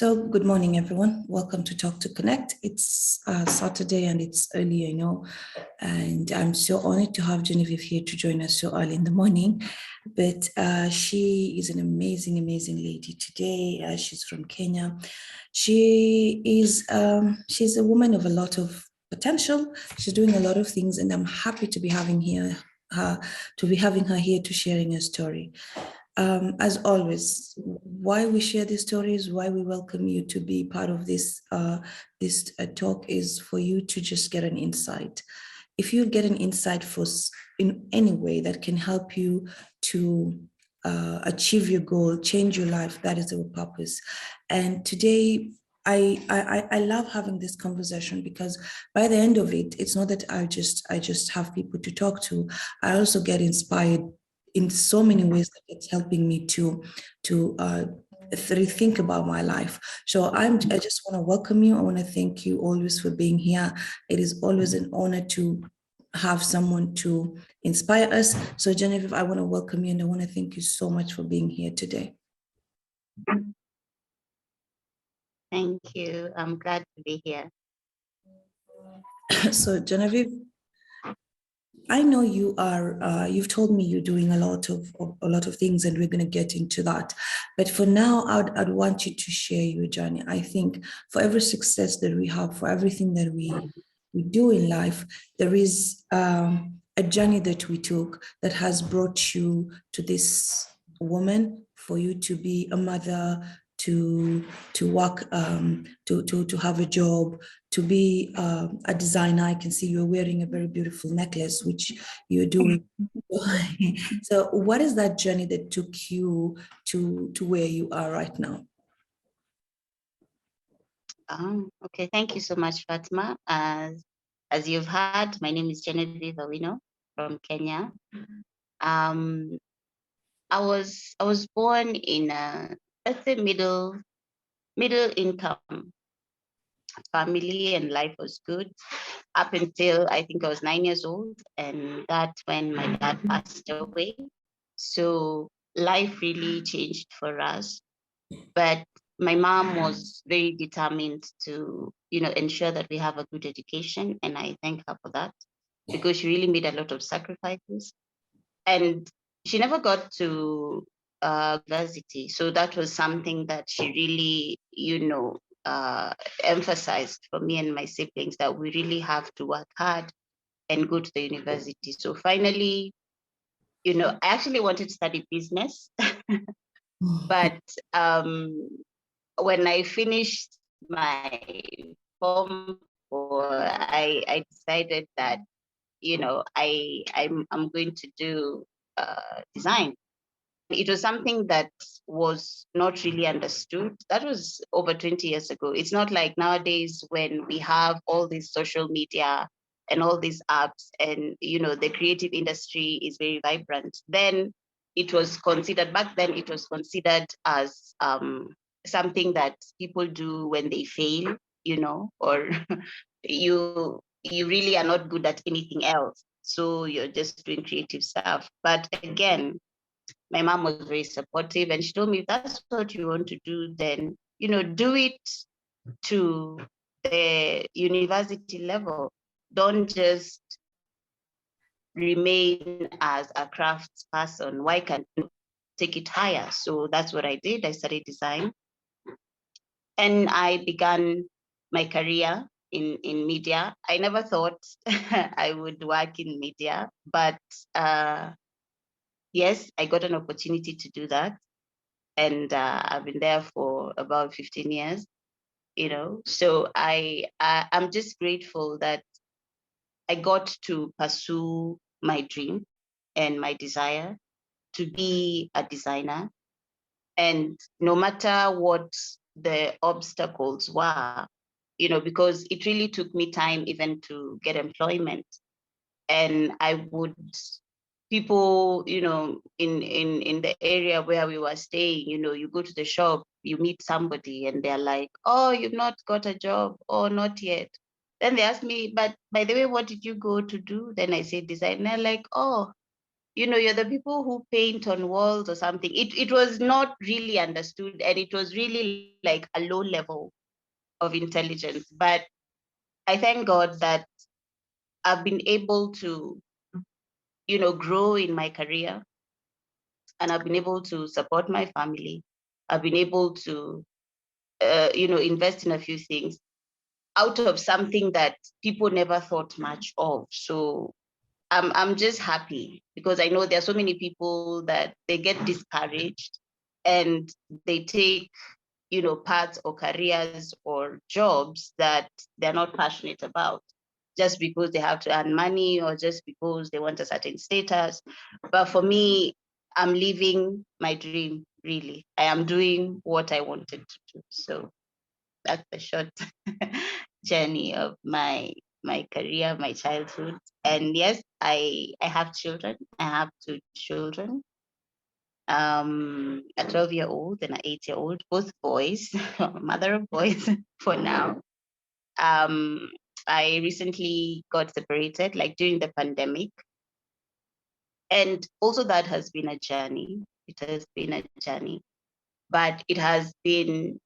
So, good morning, everyone. Welcome to Talk to Connect. It's Saturday and it's early, I know. And I'm so honored to have Genevieve here to join us so early in the morning. But she is an amazing, amazing lady today. She's from Kenya. She's a woman of a lot of potential. She's doing a lot of things, and I'm happy to be having her here to sharing her story. As always, why we share these stories, why we welcome you to be part of this talk is for you to just get an insight. If you get an insight in any way that can help you to achieve your goal, change your life, that is our purpose. And today, I love having this conversation because by the end of it, it's not that I just have people to talk to. I also get inspired in so many ways that it's helping me to rethink about my life. So I just want to welcome you. I want to thank you always for being here. It is always an honor to have someone to inspire us. So Genevieve, I want to welcome you and I want to thank you so much for being here today. Thank you. I'm glad to be here. So Genevieve, I know you've told me you're doing a lot of things, and we're going to get into that. But for now, I'd want you to share your journey. I think for every success that we have, for everything that we do in life, there is a journey that we took that has brought you to this woman, for you to be a mother, to work, to have a job, to be a designer. I can see you're wearing a very beautiful necklace, which you're doing. So what is that journey that took you to where you are right now? Okay, thank you so much, Fatima. As you've heard, my name is Genevieve Awino from Kenya. I was born in a, let's say, middle income family, and life was good up until I think I was 9 years old, and that's when my dad passed away. So life really changed for us. But my mom was very determined to, ensure that we have a good education, and I thank her for that because she really made a lot of sacrifices. And she never got to university, so that was something that she really, emphasized for me and my siblings, that we really have to work hard and go to the university. So finally, I actually wanted to study business, but when I finished my form four, I decided that I'm going to do design. It was something that was not really understood. That was over 20 years ago. It's not like nowadays when we have all this social media and all these apps, and the creative industry is very vibrant. Then it was considered, back then it was considered as something that people do when they fail, or you really are not good at anything else, so you're just doing creative stuff. But again, my mom was very supportive, and she told me, if that's what you want to do, then do it to the university level. Don't just remain as a crafts person. Why can't you take it higher? So that's what I did. I studied design, and I began my career in media. I never thought I would work in media, but yes, I got an opportunity to do that. And I've been there for about 15 years, So I'm just grateful that I got to pursue my dream and my desire to be a designer. And no matter what the obstacles were, because it really took me time even to get employment. And people, in the area where we were staying, you go to the shop, you meet somebody and they're like, oh, you've not got a job, or not yet. Then they ask me, but by the way, what did you go to do? Then I say design. And they're like, oh, you're the people who paint on walls or something. It was not really understood, and it was really like a low level of intelligence. But I thank God that I've been able to, grow in my career, and I've been able to support my family. I've been able to, invest in a few things out of something that people never thought much of. So I'm just happy because I know there are so many people that they get discouraged and they take, paths or careers or jobs that they're not passionate about just because they have to earn money or just because they want a certain status. But for me, I'm living my dream, really. I am doing what I wanted to do. So that's the short journey of my career, my childhood. And yes, I have children. I have two children, a 12-year-old and an 8-year-old, both boys, mother of boys for now. Um, I recently got separated, like during the pandemic. And also that has been a journey. It has been a journey, but it has been,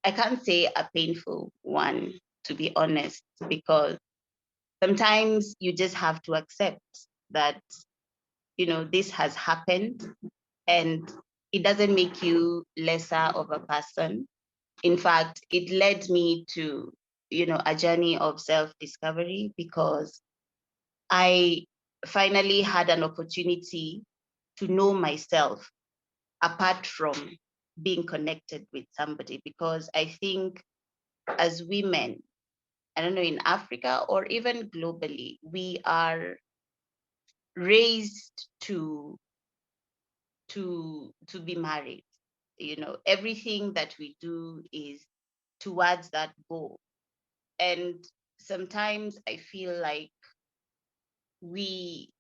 I can't say a painful one, to be honest, because sometimes you just have to accept that, this has happened, and it doesn't make you lesser of a person. In fact, it led me to, a journey of self-discovery because I finally had an opportunity to know myself apart from being connected with somebody. Because I think as women, I don't know, in Africa or even globally, we are raised to be married. Everything that we do is towards that goal. And sometimes I feel like we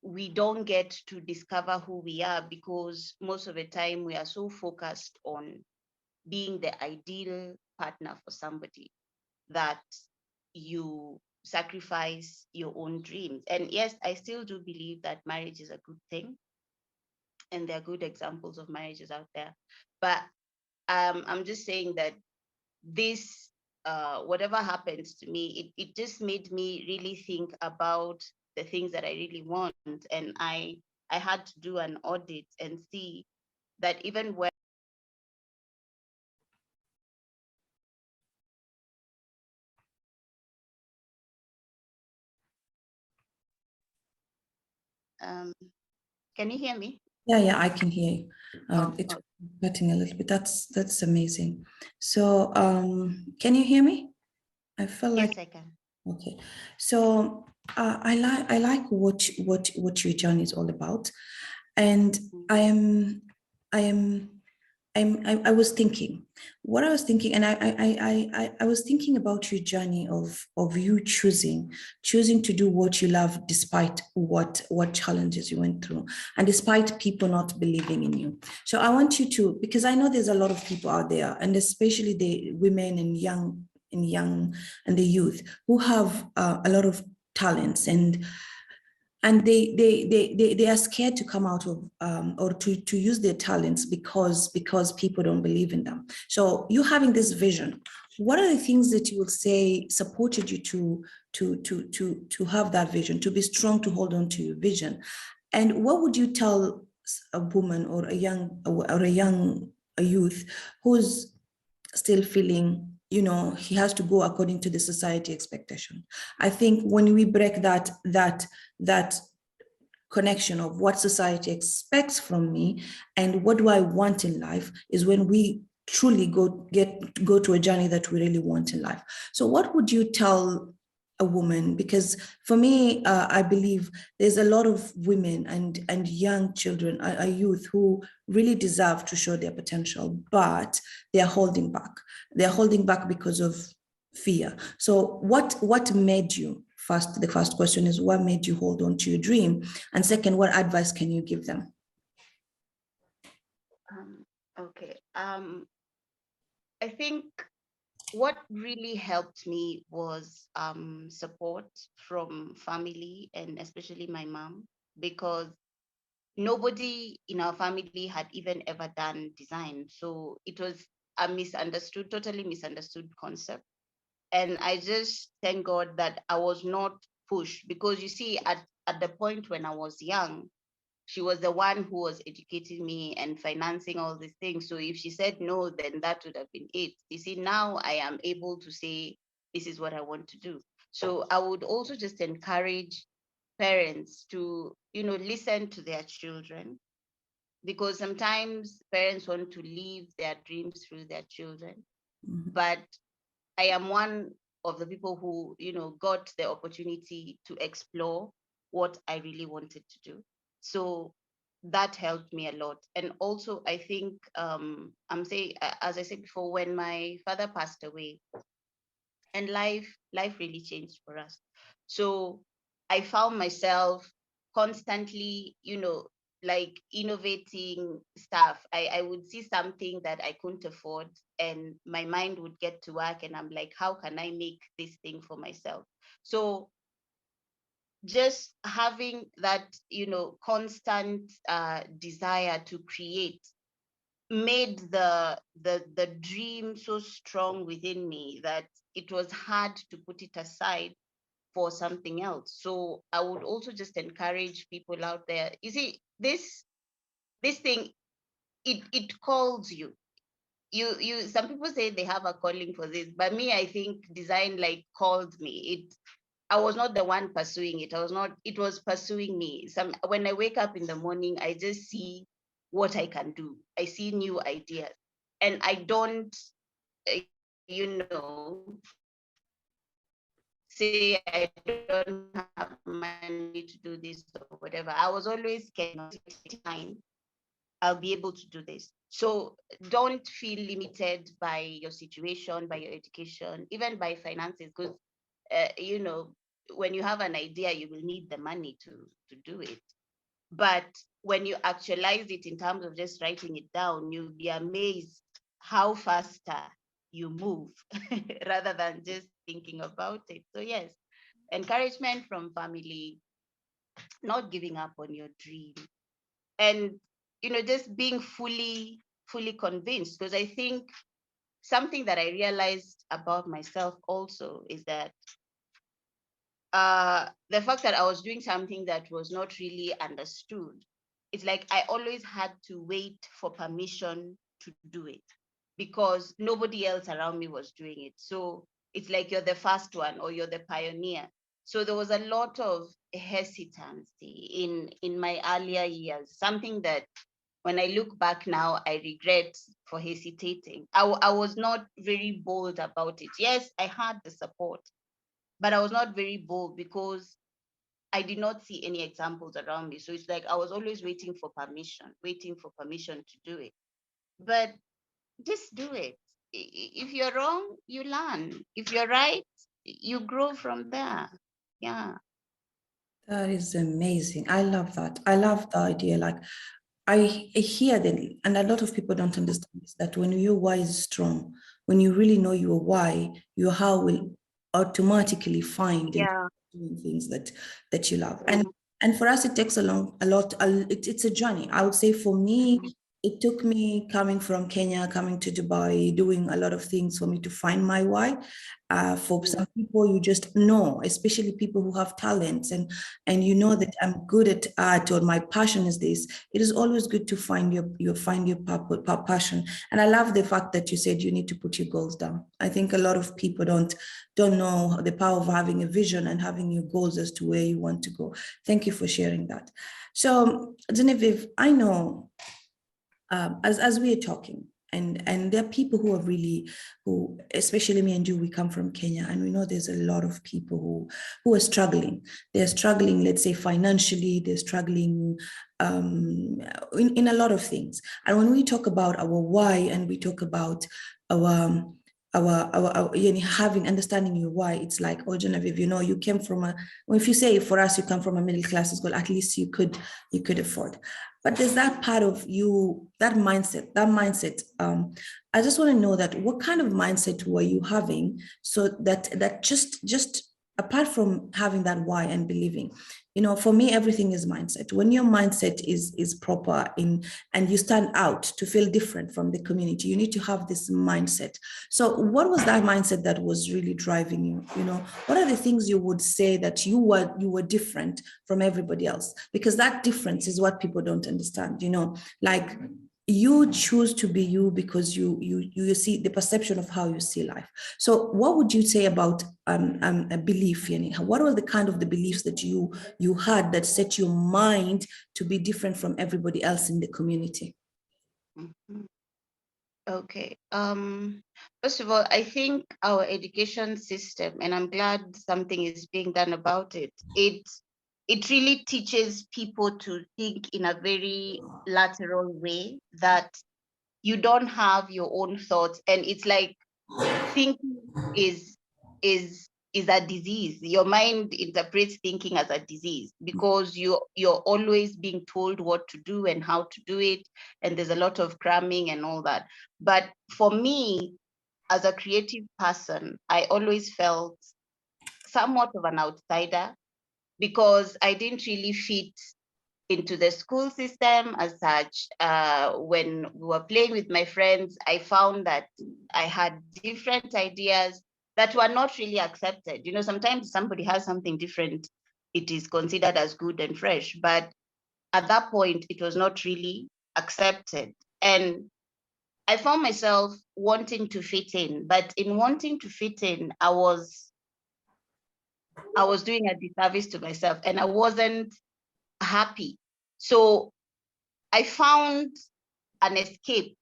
we don't get to discover who we are because most of the time we are so focused on being the ideal partner for somebody that you sacrifice your own dreams. And yes, I still do believe that marriage is a good thing and there are good examples of marriages out there. But I'm just saying that this, whatever happens to me, it just made me really think about the things that I really want. And I had to do an audit and see that even when um, can you hear me? Yeah, I can hear you. Oh, It's oh, cutting a little bit. That's amazing. So, can you hear me? I feel like yes, I can. okay. So, I like what your journey is all about, and Mm. I am I am I was thinking what I was thinking, and I was thinking about your journey of you choosing to do what you love despite what challenges you went through and despite people not believing in you. So I want you to, because I know there's a lot of people out there, and especially the women and the youth who have a lot of talents, and they are scared to come out of or to use their talents because people don't believe in them. So you having this vision, what are the things that you would say supported you to have that vision, to be strong, to hold on to your vision? And what would you tell a woman or a youth who's still feeling, he has to go according to the society expectation? I think when we break that connection of what society expects from me and what do I want in life is when we truly go to a journey that we really want in life. So what would you tell a woman? Because for me, I believe there's a lot of women and young children, a youth who really deserve to show their potential, but they're holding back. They're holding back because of fear. So what made you, first, the first question is, what made you hold on to your dream? And second, what advice can you give them? Okay. I think what really helped me was support from family and especially my mom. because nobody in our family had even ever done design. So it was a misunderstood, totally misunderstood concept. And I just thank God that I was not pushed, because you see, at the point when I was young, she was the one who was educating me and financing all these things. So if she said no, then that would have been it. You see, now I am able to say, this is what I want to do. So I would also just encourage parents to, listen to their children, because sometimes parents want to live their dreams through their children. Mhm. But I am one of the people who, got the opportunity to explore what I really wanted to do. So that helped me a lot. And also, I think, I'm saying, as I said before, when my father passed away, and life really changed for us. So I found myself constantly, like innovating stuff. I would see something that I couldn't afford, and my mind would get to work, and I'm like, how can I make this thing for myself? So just having that, constant desire to create made the dream so strong within me that it was hard to put it aside for something else. So I would also just encourage people out there. You see, this thing, it calls you. You some people say they have a calling for this, but me, I think design like called me. I was not the one pursuing it. I was not, it was pursuing me. When I wake up in the morning, I just see what I can do. I see new ideas. And I don't, say I don't have money to do this or whatever. I was always time I'll be able to do this. So don't feel limited by your situation, by your education, even by finances, because when you have an idea, you will need the money to do it. But when you actualize it in terms of just writing it down, you'll be amazed how faster you move rather than just thinking about it. So yes, encouragement from family, not giving up on your dream, and just being fully convinced. Because I think something that I realized about myself also is that the fact that I was doing something that was not really understood, it's like I always had to wait for permission to do it, because nobody else around me was doing it. So it's like you're the first one, or you're the pioneer. So there was a lot of hesitancy in my earlier years, something that when I look back now, I regret for hesitating. I was not very bold about it. Yes, I had the support, but I was not very bold because I did not see any examples around me. So it's like I was always waiting for permission to do it. But just do it. If you're wrong, you learn. If you're right, you grow from there. Yeah. That is amazing. I love that. I love the idea. Like I hear that, and a lot of people don't understand this, that when your why is strong, when you really know your why, your how will automatically find and Yeah. doing things that you love. Mhm. And for us, it takes a lot. It's a journey. I would say for me, it took me coming from Kenya, coming to Dubai, doing a lot of things for me to find my why. For some people, you just know, especially people who have talents, and you know that I'm good at art or my passion is this. It is always good to find your passion. And I love the fact that you said you need to put your goals down. I think a lot of people don't know the power of having a vision and having your goals as to where you want to go. Thank you for sharing that. So, Genevieve, I know as we are talking, and there are people who are really, who, especially me and you, we come from Kenya, and we know there's a lot of people who are struggling. They're struggling, let's say financially, they're struggling in a lot of things. And when we talk about our why, and we talk about our having understanding your why, it's like, oh Genevieve, you came from well, if you say for us you come from a middle class school, at least you could afford. But there's that part of you, that mindset. I just want to know that what kind of mindset were you having, so that just apart from having that why and believing, For me, everything is mindset. When your mindset is proper and you stand out to feel different from the community, you need to have this mindset. So what was that mindset that was really driving you? What are the things you would say that you were different from everybody else? Because that difference is what people don't understand. Like, you choose to be you because you see the perception of how you see life. So what would you say about a belief? What were the kind of the beliefs that you had that set your mind to be different from everybody else in the community? Mhm. Okay. First of all, I think our education system, and I'm glad something is being done about it. It really teaches people to think in a very lateral way, that you don't have your own thoughts, and it's like thinking is a disease. Your mind interprets thinking as a disease because you're always being told what to do and how to do it, and there's a lot of cramming and all that. But for me, as a creative person, I always felt somewhat of an outsider because I didn't really fit into the school system as such. When we were playing with my friends, I found that I had different ideas that were not really accepted. Sometimes somebody has something different, it is considered as good and fresh, but at that point, it was not really accepted. And I found myself wanting to fit in, but in wanting to fit in, I was doing a disservice to myself and I wasn't happy. So I found an escape,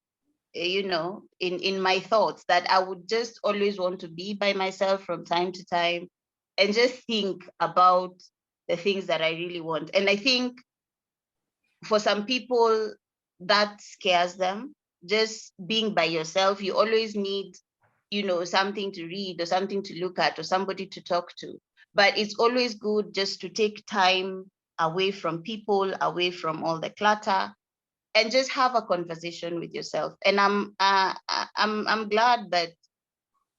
in my thoughts, that I would just always want to be by myself from time to time and just think about the things that I really want. And I think for some people, that scares them. Just being by yourself, you always need, something to read or something to look at or somebody to talk to. But it's always good just to take time away from people, away from all the clutter, and just have a conversation with yourself. And I'm glad that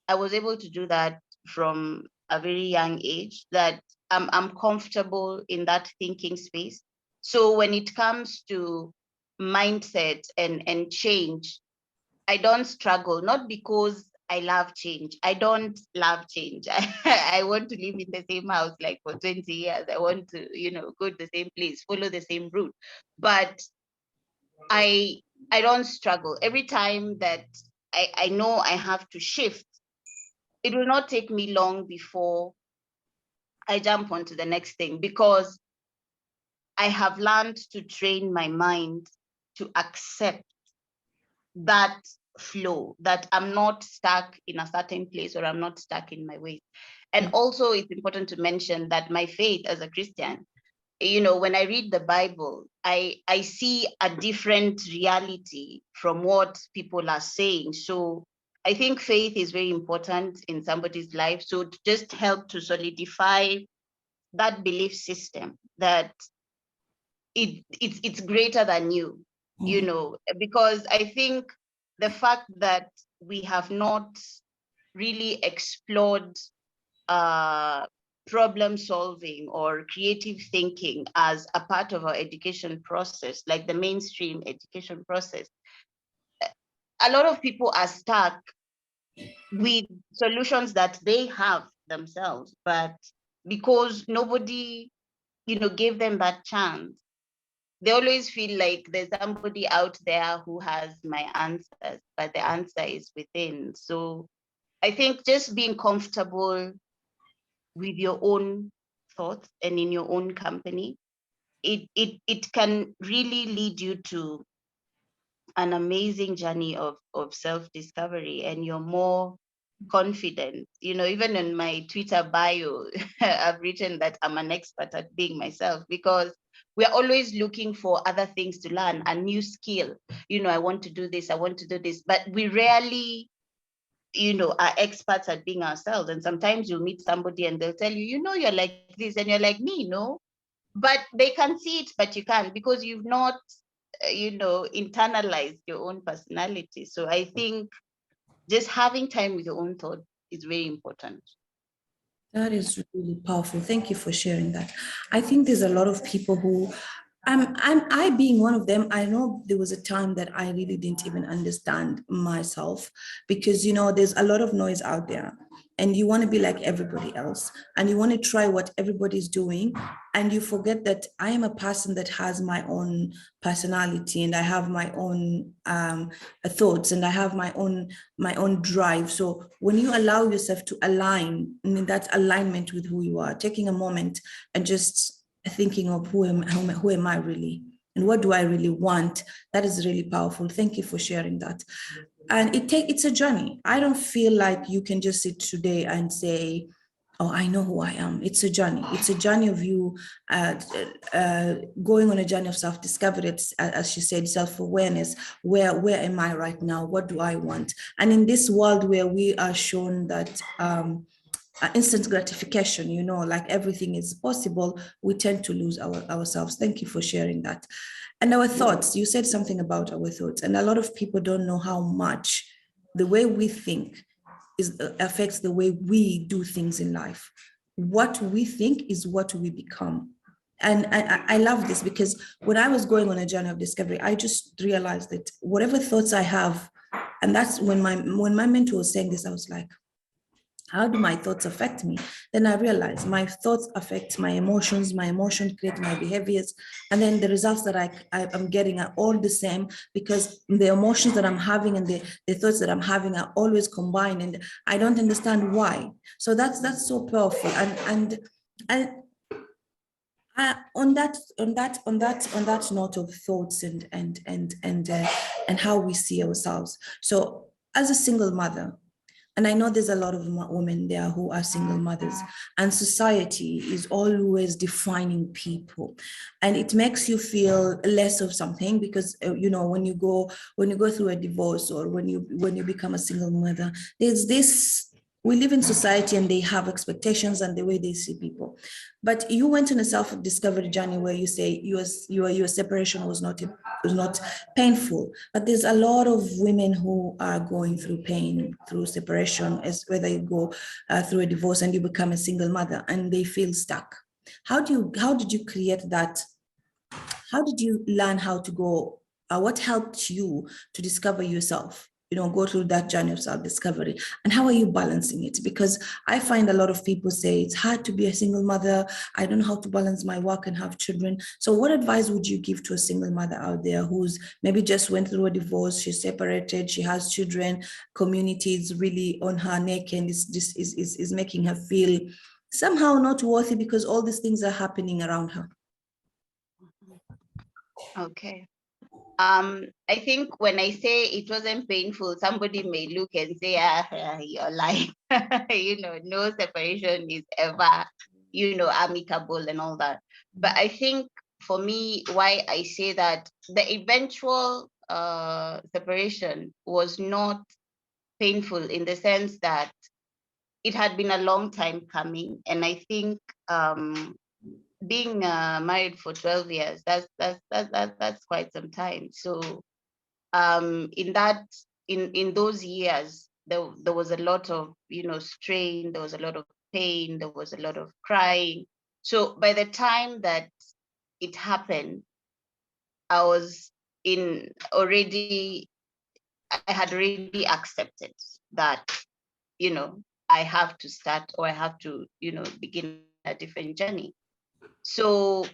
I was able to do that from a very young age, that I'm comfortable in that thinking space. So when it comes to mindset and change, I don't struggle, not because I love change. I don't love change. I want to live in the same house like for 20 years. I want to, go to the same place, follow the same route. But I I don't struggle. Every time that I know I have to shift, it will not take me long before I jump onto the next thing, because I have learned to train my mind to accept that flow, that I'm not stuck in a certain place or I'm not stuck in my ways. And also, it's important to mention that my faith as a Christian, when I read the Bible, I see a different reality from what people are saying. So I think faith is very important in somebody's life. So to just help to solidify that belief system, that it's greater than you, because I think the fact that we have not really explored uh, problem solving or creative thinking as a part of our education process, like the mainstream education process, a lot of people are stuck with solutions that they have themselves, but because nobody, gave them that chance, they always feel like there's somebody out there who has my answers, but the answer is within. So I think just being comfortable with your own thoughts and in your own company, it can really lead you to an amazing journey of self-discovery, and you're more confident. Even in my Twitter bio, I've written that I'm an expert at being myself, because we're always looking for other things to learn, a new skill. I want to do this, I want to do this, but we rarely, are experts at being ourselves. And sometimes you'll meet somebody and they'll tell you, you're like this, and you're like, me, no. But they can see it, but you can't, because you've not, internalized your own personality. So I think just having time with your own thought is very important. That is really powerful. Thank you for sharing that. I think there's a lot of people who, I being one of them, I know there was a time that I really didn't even understand myself because, there's a lot of noise out there and you want to be like everybody else and you want to try what everybody's doing. And you forget that I am a person that has my own personality and I have my own thoughts and I have my own drive. So when you allow yourself to align, in that alignment with who you are, taking a moment and just thinking of who am I really and what do I really want, that is really powerful. Thank you for sharing that. And it's a journey. I don't feel like you can just sit today and say, oh, I know who I am. It's a journey. It's a journey of you going on a journey of self-discovery. It's, as she said, self-awareness. Where am I right now? What do I want? And in this world where we are shown that instant gratification, like everything is possible, we tend to lose ourselves. Thank you for sharing that. And our thoughts, you said something about our thoughts, and a lot of people don't know how much the way we think affects the way we do things in life. What we think is what we become. And I love this because when I was going on a journey of discovery, I just realized that whatever thoughts I have, and that's when my mentor was saying this, I was like, how do my thoughts affect me? Then I realized my thoughts affect my emotions, my emotions create my behaviors, and then the results that I'm getting are all the same because the emotions that I'm having and the thoughts that I'm having are always combined, and I don't understand why. So that's so powerful. And on that note of thoughts and how we see ourselves. So as a single mother, and I know there's a lot of women there who are single mothers, and society is always defining people, and it makes you feel less of something because when you go through a divorce or when you become a single mother, there's this. We live in society and they have expectations and the way they see people. But you went on a self-discovery journey where you say your separation was not painful. But there's a lot of women who are going through pain through separation, as whether you go through a divorce and you become a single mother and they feel stuck. How did you create that? How did you learn how to go? What helped you to discover yourself? Go through that journey of self-discovery, and how are you balancing it? Because I find a lot of people say it's hard to be a single mother. I don't know how to balance my work and have children. So what advice would you give to a single mother out there who's maybe just went through a divorce, she's separated, she has children, community is really on her neck, and is making her feel somehow not worthy because all these things are happening around her? Okay. I think when I say it wasn't painful, somebody may look and say, you're lying. No separation is ever, amicable and all that. But I think for me, why I say that the eventual separation was not painful in the sense that it had been a long time coming. And I think being married for 12 years, that's quite some time. So in those years, there was a lot of strain, there was a lot of pain, there was a lot of crying. So by the time that it happened, I was in already I had already accepted that I have to start, or I have to begin a different journey. So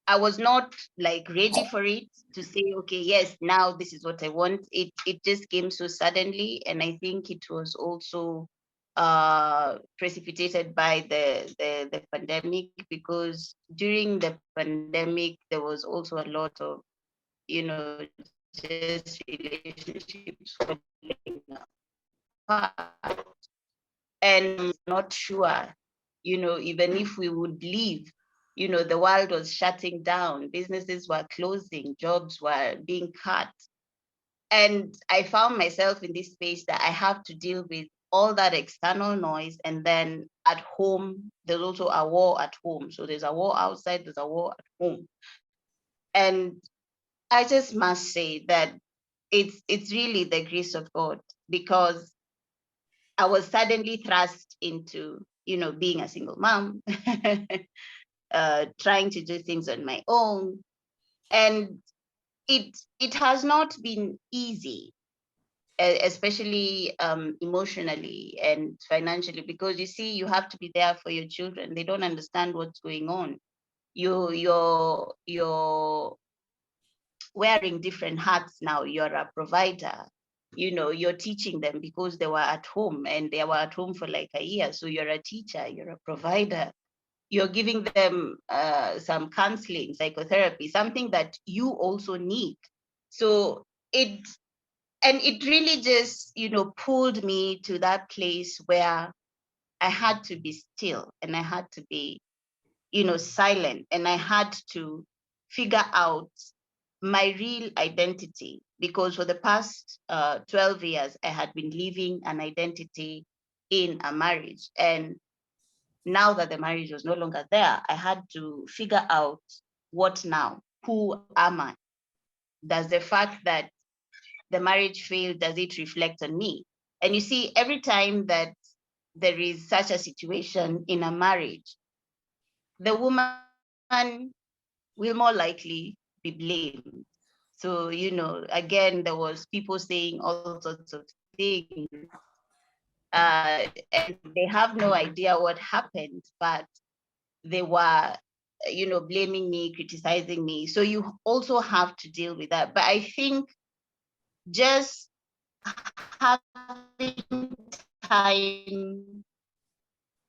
I was not like ready for it to say, okay, yes, now this is what I want. It just came so suddenly, and I think it was also precipitated by the pandemic, because during the pandemic there was also a lot of just relationships falling apart, and not sure, even if we would leave, the world was shutting down, businesses were closing, jobs were being cut. And I found myself in this space that I have to deal with all that external noise. And then at home, there's also a war at home. So there's a war outside, there's a war at home. And I just must say that it's really the grace of God, because I was suddenly thrust into, being a single mom, trying to do things on my own. And it has not been easy, especially emotionally and financially, because you see, you have to be there for your children. They don't understand what's going on. You're wearing different hats now. You're a provider. You're teaching them because they were at home, and they were at home for like a year. So you're a teacher, you're a provider. You're giving them some counseling, psychotherapy, something that you also need. So it really just, pulled me to that place where I had to be still, and I had to be, silent, and I had to figure out my real identity, because for the past 12 years, I had been living an identity in a marriage. And now that the marriage was no longer there, I had to figure out, what now? Who am I? Does the fact that the marriage failed, does it reflect on me? And you see, every time that there is such a situation in a marriage, the woman will more likely be blamed. So, again, there was people saying all sorts of things, and they have no idea what happened, but they were, blaming me, criticizing me. So you also have to deal with that. But I think just having time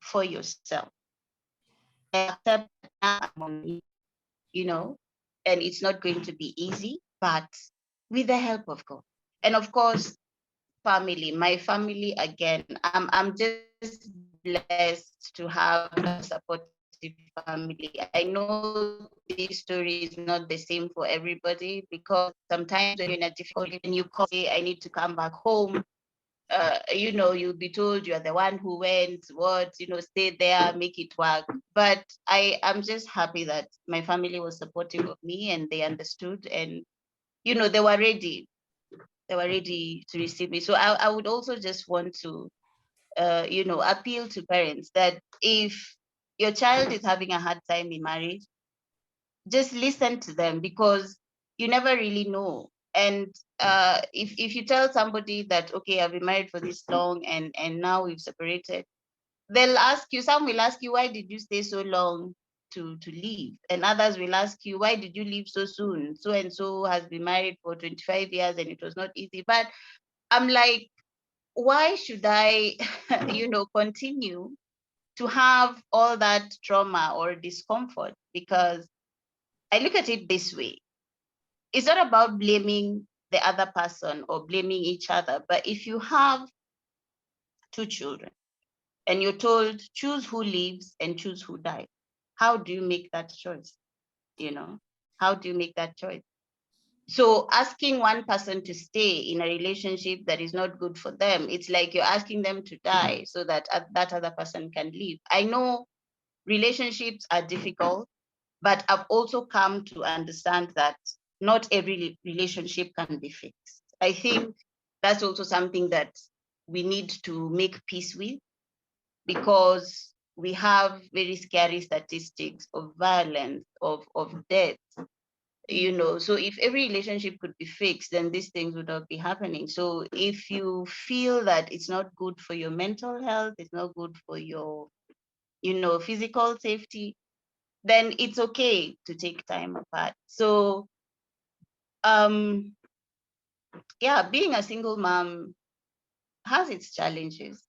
for yourself, accept that I'm on it, you know, and it's not going to be easy, but with the help of God. And of course, family, my family, again, I'm just blessed to have a supportive family. I know this story is not the same for everybody, because sometimes when you're in a difficult, and you call, say, I need to come back home, you'll be told you're the one who went, stay there, make it work. But I'm just happy that my family was supportive of me, and they understood, and, they were ready. They were ready to receive me. So I would also just want to, appeal to parents that if your child is having a hard time in marriage, just listen to them, because you never really know. And if you tell somebody that, okay, I've been married for this long, and now we've separated, they'll ask you, some will ask you, why did you stay so long to leave? And others will ask you, why did you leave so soon? So and so has been married for 25 years and it was not easy. But I'm like, why should I, continue to have all that trauma or discomfort? Because I look at it this way. It's not about blaming the other person or blaming each other, but if you have two children and you're told, choose who lives and choose who dies, how do you make that choice? How do you make that choice? So asking one person to stay in a relationship that is not good for them, it's like you're asking them to die so that that other person can live. I know relationships are difficult, but I've also come to understand that not every relationship can be fixed. I think that's also something that we need to make peace with, because we have very scary statistics of violence, of death, so if every relationship could be fixed, then these things would not be happening. So if you feel that it's not good for your mental health, it's not good for your, physical safety, then it's okay to take time apart. So yeah, being a single mom has its challenges,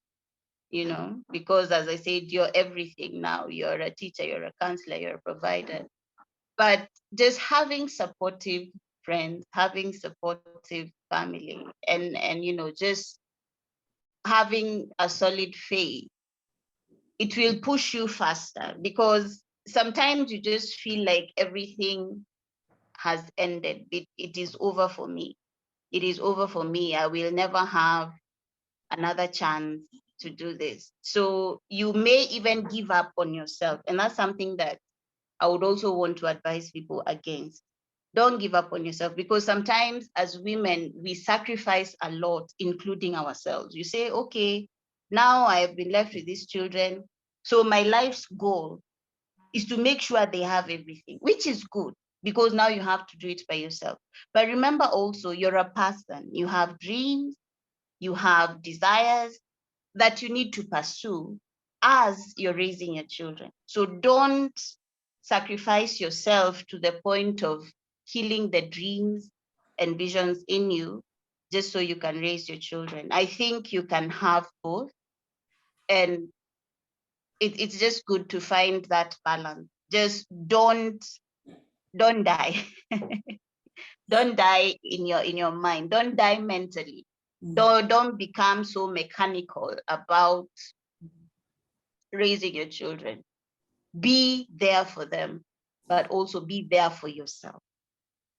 because as I said, you're everything now. You're a teacher, you're a counselor, you're a provider. But just having supportive friends, having supportive family, and just having a solid faith, it will push you faster, because sometimes you just feel like everything has ended. It is over for me. It is over for me. I will never have another chance to do this. So you may even give up on yourself. And that's something that I would also want to advise people against. Don't give up on yourself, because sometimes as women, we sacrifice a lot, including ourselves. You say, okay, now I've been left with these children. So my life's goal is to make sure they have everything, which is good because now you have to do it by yourself. But remember also, you're a person, you have dreams, you have desires that you need to pursue as you're raising your children. So don't sacrifice yourself to the point of killing the dreams and visions in you just so you can raise your children. I think you can have both. And it's just good to find that balance. Just don't die. Don't die in your mind. Don't die mentally. Don't become so mechanical about raising your children. Be there for them, but also be there for yourself.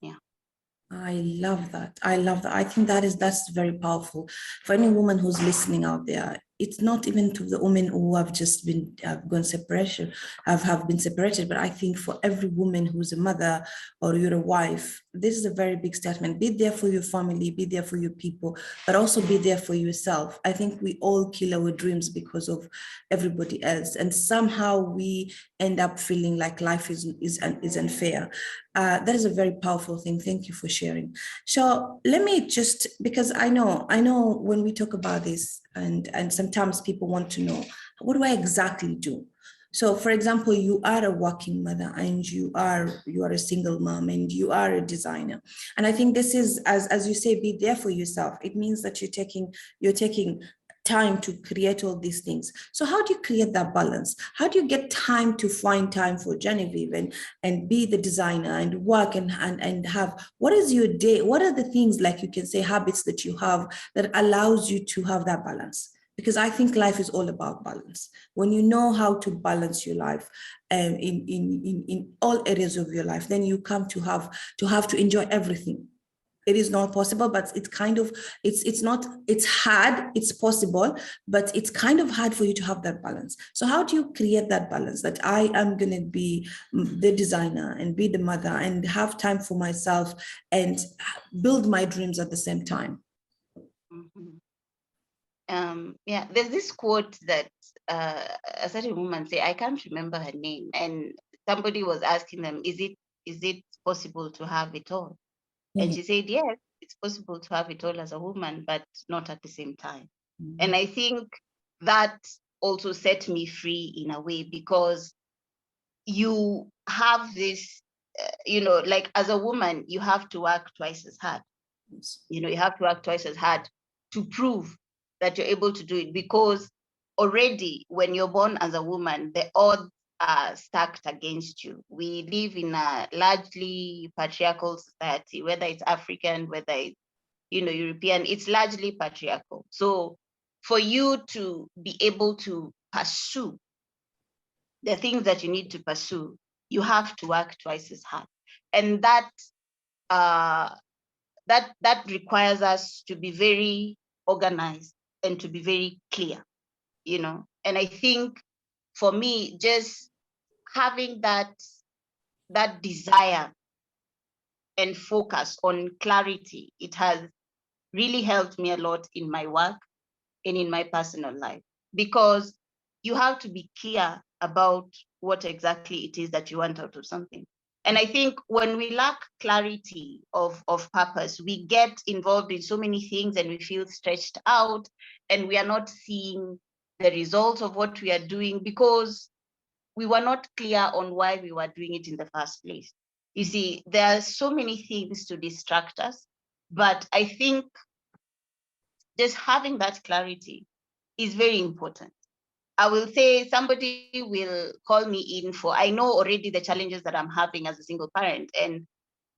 Yeah. I love that. I love that. I think that's very powerful for any woman who's listening out there. It's not even to the women who have just been gone separation, have been separated, but I think for every woman who's a mother or you're a wife, this is a very big statement. Be there for your family, be there for your people, but also be there for yourself. I think we all kill our dreams because of everybody else, and somehow we end up feeling like life is unfair. That is a very powerful thing. Thank you for sharing. So let me just, because I know when we talk about this, and sometimes people want to know, what do I exactly do? So, for example, you are a working mother, and you are a single mom, and you are a designer. And I think this is, as you say, be there for yourself. It means that you're taking time to create all these things. So how do you create that balance? How do you get time to find time for Genevieve and be the designer and work and have, what is your day? What are the things, like you can say, habits that you have that allows you to have that balance? Because I think life is all about balance. When you know how to balance your life in all areas of your life, then you come to have to enjoy everything. It is not possible, but it's kind of, it's not, it's hard, it's possible, but it's kind of hard for you to have that balance. So how do you create that balance, that I am going to be the designer and be the mother and have time for myself and build my dreams at the same time? Mhm. Yeah, there's this quote that a certain woman say, I can't remember her name, and somebody was asking them, is it possible to have it all? And Mhm. she said, yes, it's possible to have it all as a woman, but not at the same time. And I think that also set me free in a way, because you have this, like as a woman, you have to work twice as hard. You have to work twice as hard to prove that you're able to do it, because already when you're born as a woman, the odds are stacked against you. We live in a largely patriarchal society, whether it's African, whether it's European, it's largely patriarchal. So for you to be able to pursue the things that you need to pursue, you have to work twice as hard. And uh, that requires us to be very organized and to be very clear. And I think for me, just having that desire and focus on clarity, it has really helped me a lot in my work and in my personal life, because you have to be clear about what exactly it is that you want out of something. And I think when we lack clarity of purpose, we get involved in so many things and we feel stretched out, and we are not seeing the results of what we are doing because we were not clear on why we were doing it in the first place. You see, there are so many things to distract us, but I think just having that clarity is very important. I will say somebody will call me in for, I know already the challenges that I'm having as a single parent. And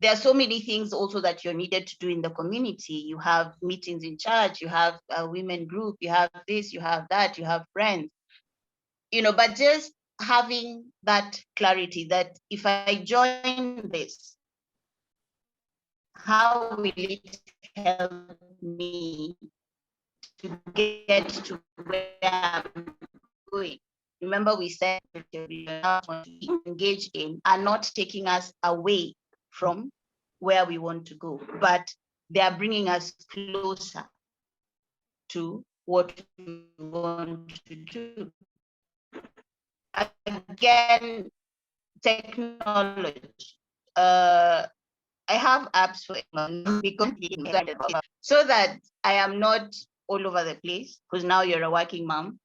there are so many things also that you're needed to do in the community. You have meetings in church, you have a women group, you have this, you have that, you have friends, but just having that clarity that if I join this, how will it help me to get to where I'm going? Remember, we said we engage in are not taking us away from where we want to go, but they are bringing us closer to what we want to do. again, technology. I have apps for because so that I am not all over the place, because now you're a working mom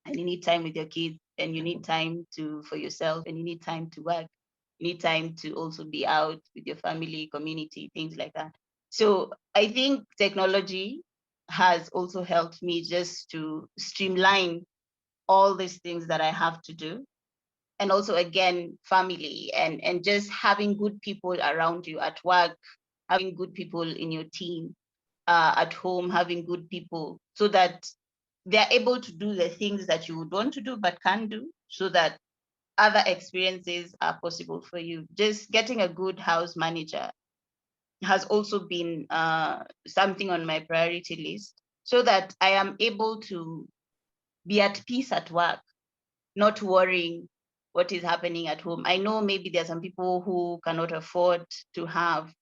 and you need time with your kids and you need time for yourself and you need time to work. You need time to also be out with your family, community, things like that. So I think technology has also helped me just to streamline all these things that I have to do. And also, again, family and just having good people around you at work, having good people in your team, at home, having good people, so that they're able to do the things that you would want to do but can't do, so that other experiences are possible for you. Just getting a good house manager has also been something on my priority list, so that I am able to be at peace at work, not worrying what is happening at home. I know maybe there are some people who cannot afford to have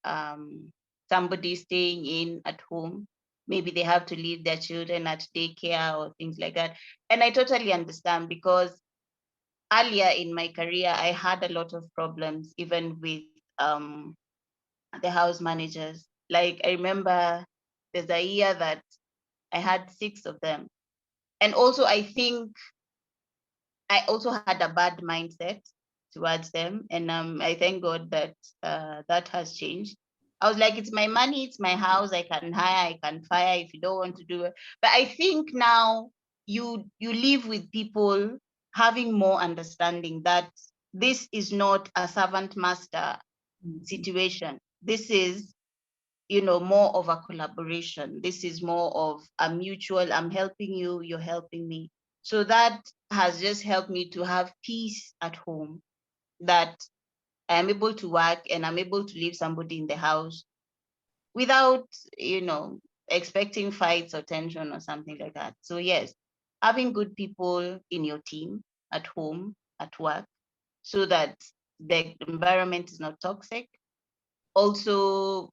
somebody staying in at home. Maybe they have to leave their children at daycare or things like that. And I totally understand, because earlier in my career, I had a lot of problems, even with the house managers. Like, I remember there's a year that I had 6 of them. And also, I think I also had a bad mindset towards them. And I thank God that that has changed. I was like, it's my money, it's my house, I can hire, I can fire if you don't want to do it. But I think now you live with people having more understanding that this is not a servant master situation. This is, more of a collaboration. This is more of a mutual, I'm helping you, you're helping me. So that has just helped me to have peace at home, that I am able to work and I'm able to leave somebody in the house without, expecting fights or tension or something like that. So yes, having good people in your team, at home, at work, so that the environment is not toxic. Also,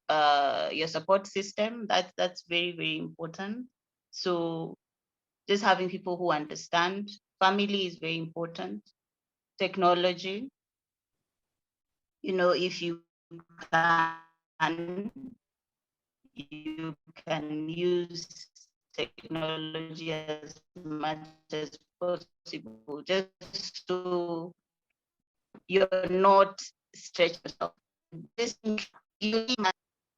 your support system, that's very, very important. So just having people who understand. Family is very important. Technology, if you can use technology as much as possible, just so you're not stretching yourself. This, you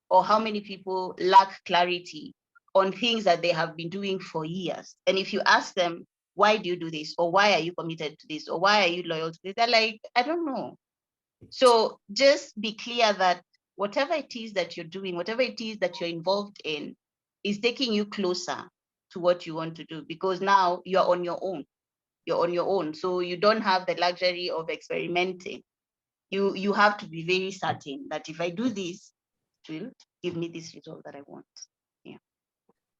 or how many people lack clarity on things that they have been doing for years. And if you ask them, why do you do this? Or why are you committed to this? Or why are you loyal to this? They're like, I don't know. So just be clear that whatever it is that you're doing, whatever it is that you're involved in, is taking you closer to what you want to do, because now you're on your own. You're on your own. So you don't have the luxury of experimenting. You have to be very certain that if I do this, it will give me this result that I want. Yeah.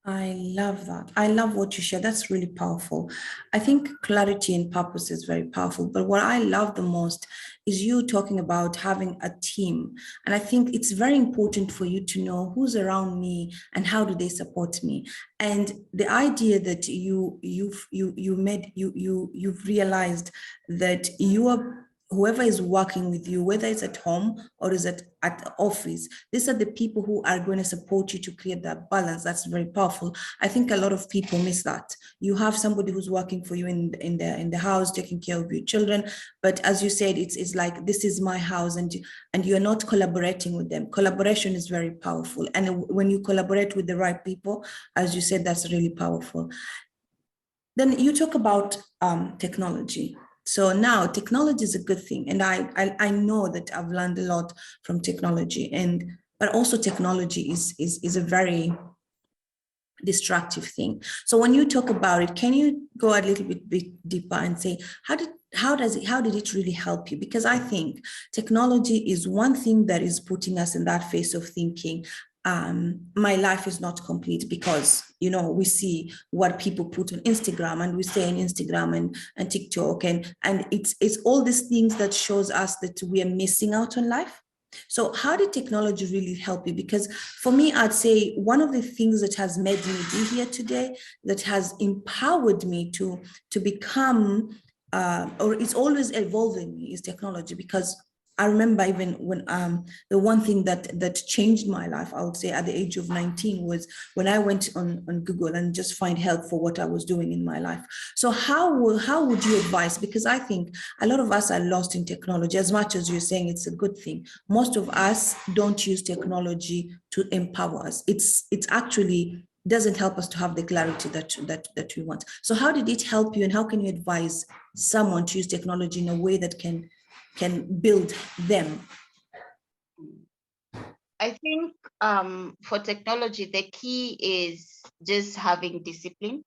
I love that. I love what you share. That's really powerful. I think clarity and purpose is very powerful. But what I love the most is you talking about having a team. And I think it's very important for you to know who's around me and how do they support me. And the idea that you've realized that you are whoever is working with you, whether it's at home or is at the office, these are the people who are going to support you to create that balance. That's very powerful. I think a lot of people miss that. You have somebody who's working for you in the house, taking care of your children, but as you said, it's like this is my house, and you're not collaborating with them. Collaboration is very powerful, and when you collaborate with the right people, as you said, that's really powerful. Then you talk about technology. So now technology is a good thing, and I know that I've learned a lot from technology, and but also technology is a very destructive thing. So when you talk about it, can you go a little bit deeper and say how did it really help you? Because I think technology is one thing that is putting us in that phase of thinking, my life is not complete because we see what people put on Instagram, and we say on Instagram and TikTok, and it's all these things that shows us that we are missing out on life. So how did technology really help you? Because for me, I'd say one of the things that has made me be here today, that has empowered me to become or it's always evolving, is technology. Because I remember even when the one thing that changed my life, I would say at the age of 19, was when I went on Google and just find help for what I was doing in my life. So how would you advise? Because I think a lot of us are lost in technology. As much as you're saying it's a good thing, most of us don't use technology to empower us. It's actually doesn't help us to have the clarity that we want. So how did it help you, and how can you advise someone to use technology in a way that can build them? I think for technology, the key is just having discipline,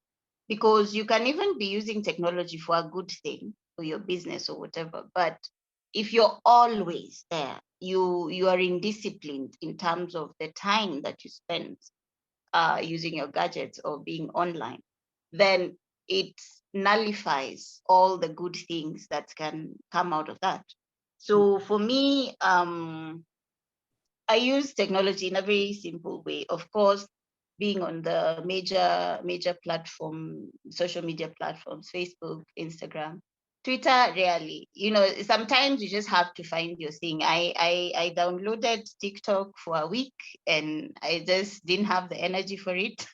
because you can even be using technology for a good thing for your business or whatever. But if you're always there, you are indisciplined in terms of the time that you spend using your gadgets or being online, then it nullifies all the good things that can come out of that. So for me, I use technology in a very simple way. Of course, being on the major platform, social media platforms, Facebook, Instagram, Twitter, rarely. You know, sometimes you just have to find your thing. I downloaded TikTok for a week and I just didn't have the energy for it.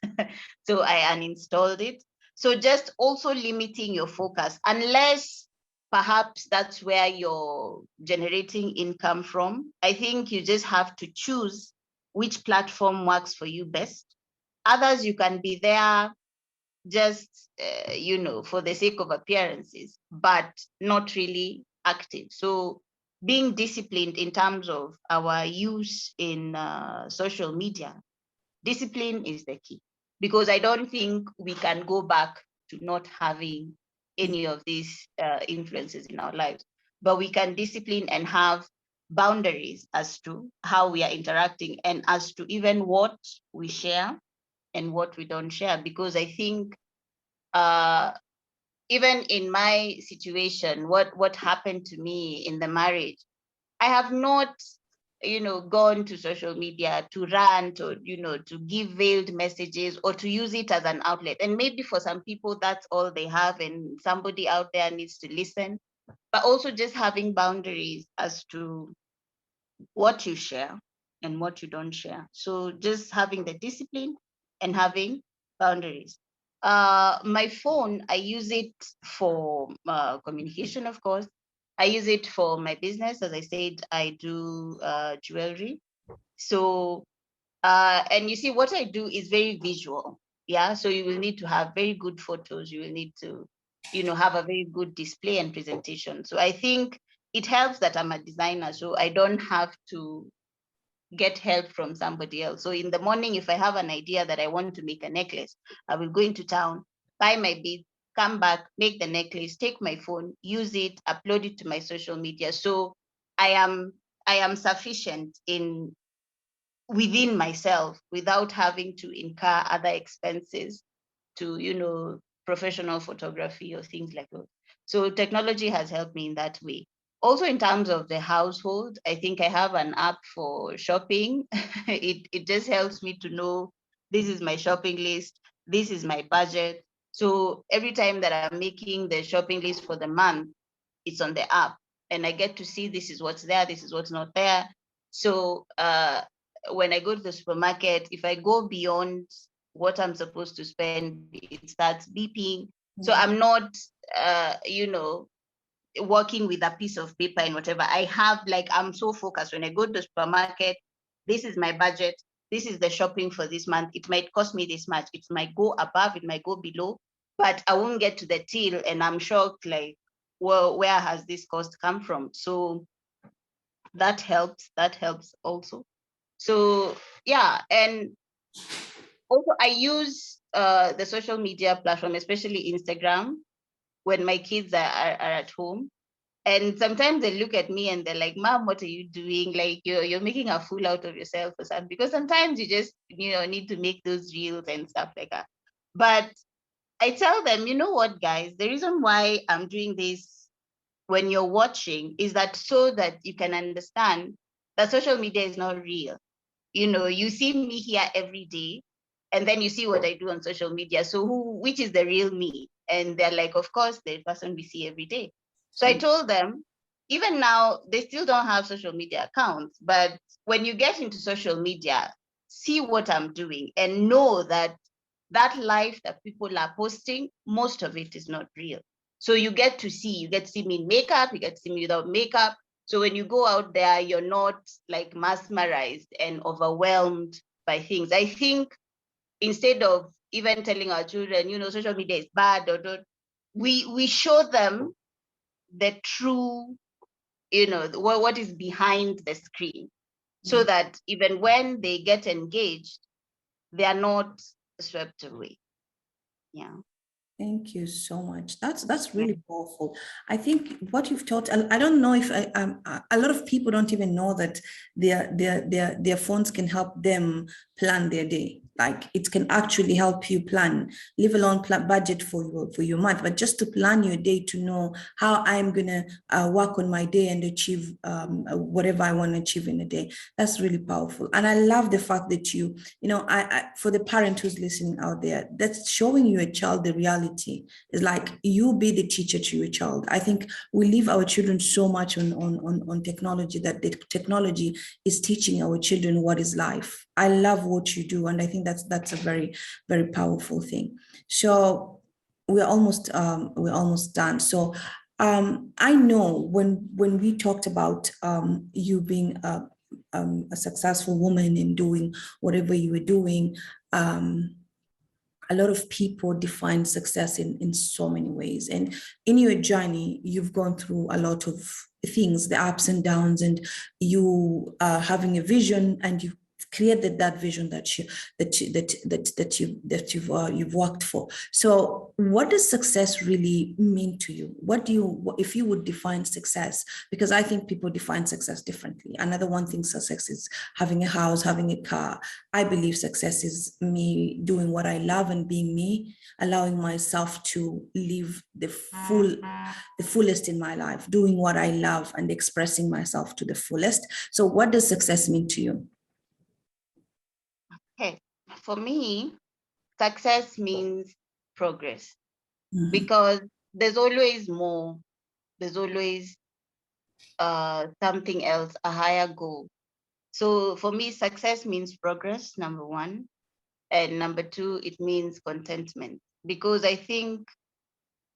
So I uninstalled it. So just also limiting your focus, unless perhaps that's where you're generating income from. I think you just have to choose which platform works for you best. Others, you can be there just, for the sake of appearances, but not really active. So being disciplined in terms of our use in social media, discipline is the key, because I don't think we can go back to not having any of these influences in our lives, but we can discipline and have boundaries as to how we are interacting and as to even what we share and what we don't share. Because I think uh, even in my situation, what happened to me in the marriage, I have not, gone to social media to rant or, to give veiled messages or to use it as an outlet. And maybe for some people, that's all they have, and somebody out there needs to listen. But also just having boundaries as to what you share and what you don't share. So just having the discipline and having boundaries. My phone, I use it for communication, of course. I use it for my business. As I said, I do jewelry. So, and you see, what I do is very visual. Yeah. So you will need to have very good photos. You will need to, have a very good display and presentation. So I think it helps that I'm a designer. So I don't have to get help from somebody else. So in the morning, if I have an idea that I want to make a necklace, I will go into town, buy my beads, come back, make the necklace, take my phone, use it, upload it to my social media. So I am I am sufficient in within myself without having to incur other expenses to, professional photography or things like that. So technology has helped me in that way. Also, in terms of the household, I think I have an app for shopping. It just helps me to know this is my shopping list, this is my budget. So every time that I'm making the shopping list for the month, it's on the app, and I get to see this is what's there, this is what's not there. So when I go to the supermarket, if I go beyond what I'm supposed to spend, it starts beeping. So I'm not, working with a piece of paper and whatever. I have, like, I'm so focused. When I go to the supermarket, this is my budget. This is the shopping for this month. It might cost me this much. It might go above, it might go below, but I won't get to the till and I'm shocked, like, well, where has this cost come from? So that helps. That helps also. So yeah, and also I use the social media platform, especially Instagram, when my kids are at home. And sometimes they look at me and they're like, Mom, what are you doing? Like, you're making a fool out of yourself or something. Because sometimes you just, need to make those reels and stuff like that. But I tell them, you know what, guys, the reason why I'm doing this when you're watching is that so that you can understand that social media is not real. You see me here every day, and then you see what I do on social media. So which is the real me? And they're like, of course, the person we see every day. So I told them, even now, they still don't have social media accounts. But when you get into social media, see what I'm doing and know that that life that people are posting, most of it is not real. So you get to see me in makeup, you get to see me without makeup. So when you go out there, you're not like mesmerized and overwhelmed by things. I think instead of even telling our children, social media is bad, or don't, we show them the true, what is behind the screen, so that even when they get engaged, they are not swept away. Yeah. Thank you so much. That's Yeah. really powerful. I think what you've taught, I don't know if a lot of people don't even know that their phones can help them plan their day. Like it can actually help you plan, leave alone plan budget for your month, but just to plan your day, to know how I'm gonna work on my day and achieve whatever I want to achieve in a day. That's really powerful. And I love the fact that I for the parent who's listening out there, that's showing your child the reality. Is like you be the teacher to your child. I think we leave our children so much on technology, that the technology is teaching our children what is life. I love what you do, and I think that's a very, very powerful thing. So we're almost done. So I know when we talked about you being a successful woman in doing whatever you were doing, a lot of people define success in so many ways. And in your journey, you've gone through a lot of things, the ups and downs, and you are having a vision, and you created that vision that you've worked for. So what does success really mean to you? If you would define success? Because I think people define success differently. Another one thinks success is having a house, having a car. I believe success is me doing what I love and being me, allowing myself to live the fullest in my life, doing what I love and expressing myself to the fullest. So what does success mean to you? Okay. For me, success means progress, Mhm. because there's always more. There's always something else, a higher goal. So for me, success means progress, number one. And number two, it means contentment. Because I think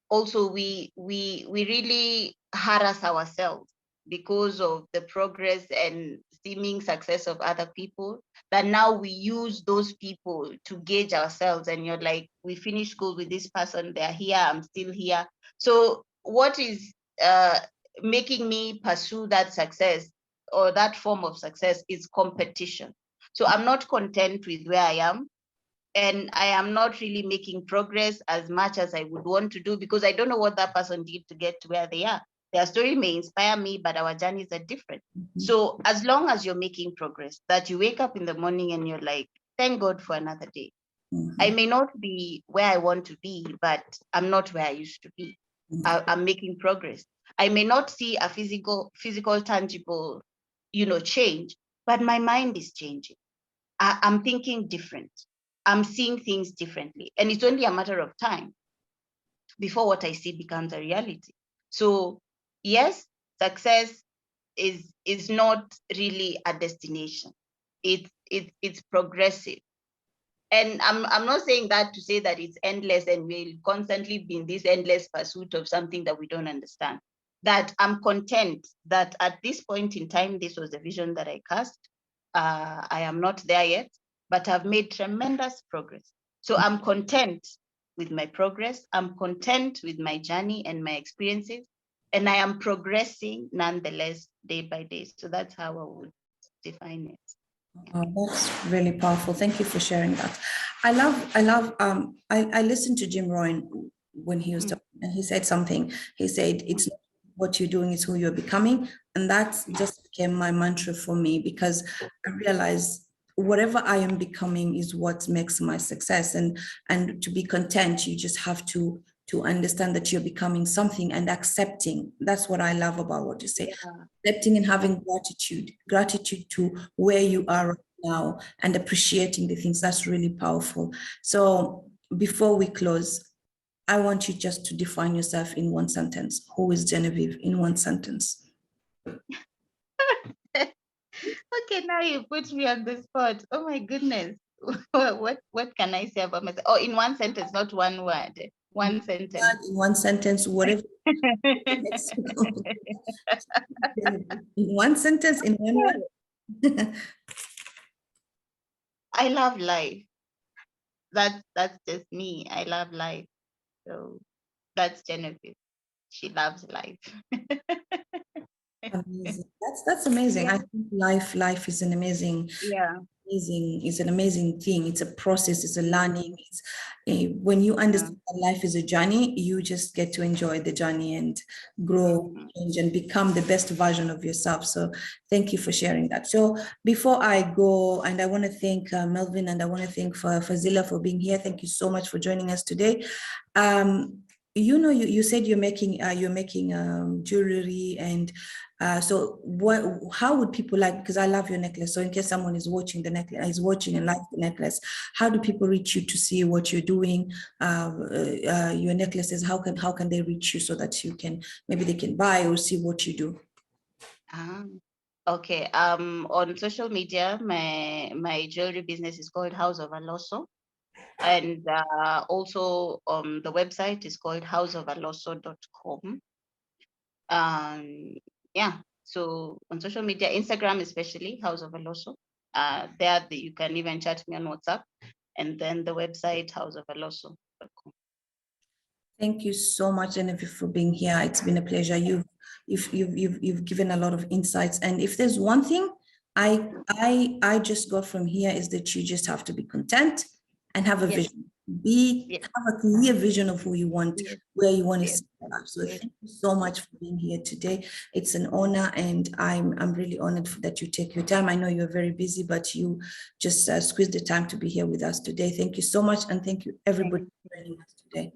also we really harass ourselves because of the progress and seeming success of other people, that now we use those people to gauge ourselves. And you're like, we finished school with this person, they're here, I'm still here. So what is uh, making me pursue that success or that form of success is competition. So I'm not content with where I am, and I am not really making progress as much as I would want to do, because I don't know what that person did to get to where they are. Their story may inspire me, but our journeys are different. Mhm. So as long as you're making progress, that you wake up in the morning and you're like, thank God for another day. I Mhm. may not be where I want to be, but I'm not where I used to be. Mhm. I'm making progress. I may not see a physical, tangible, change, but my mind is changing. I'm thinking different. I'm seeing things differently. And it's only a matter of time before what I see becomes a reality. So yes, success is not really a destination. It's progressive. And I'm not saying that to say that it's endless and we'll constantly be in this endless pursuit of something that we don't understand. That I'm content that at this point in time, this was the vision that I cast. I am not there yet, but I've made tremendous progress. So I'm content with my progress. I'm content with my journey and my experiences, and I am progressing nonetheless day by day. So that's how I would define it. That's really powerful. Thank you for sharing that. I listened to Jim Rohn when he was Mm. talking, and he said something. He said, it's not what you're doing, it's who you're becoming. And that just became my mantra for me, because I realized whatever I am becoming is what makes my success. And to be content, you just have to understand that you're becoming something, and accepting. That's what I love about what you say. Yeah. Accepting and having gratitude to where you are right now, and appreciating the things. That's really powerful. So before we close, I want you just to define yourself in one sentence. Who is Genevieve in one sentence? Okay, now you put me on the spot. Oh my goodness. What can I say about myself? Oh, in one sentence, not one word. One sentence. In one sentence, whatever. In one sentence, in one word. I love life. That's just me. I love life. So that's Genevieve. She loves life. Amazing. That's amazing. Yeah. I think life is an amazing Yeah. it's an amazing thing. It's a process, it's a learning. It's when you Yeah. understand that life is a journey, you just get to enjoy the journey and grow, Mhm. change, and become the best version of yourself. So thank you for sharing that. So before I go, and I want to thank Melvin, and I want to thank Fazila for being here. Thank you so much for joining us today. You said you're making jewelry, and so how would people like, because I love your necklace, so in case someone is watching the necklace, is watching and likes the necklace, how do people reach you to see what you're doing, your necklaces? How can they reach you so that you can, maybe they can buy or see what you do? Ah, okay. On social media, my jewelry business is called House of Aloso. And also the website is called houseofaloso.com. Yeah, so on social media, Instagram especially, House of Aloso. There you can even chat me on WhatsApp, and then the website houseofaloso.com. Thank you so much, Jennifer, for being here. It's been a pleasure. You've given a lot of insights. And if there's one thing I just got from here is that you just have to be content and have a Yes, vision. yes, Have a clear vision of who you want, yes, where you want to yes, see your life. So yes. thank you so much for being here today. It's an honor, and I'm really honored that you take your time. I know you're very busy, but you just squeezed the time to be here with us today. Thank you so much, and thank you everybody Thank for joining us today.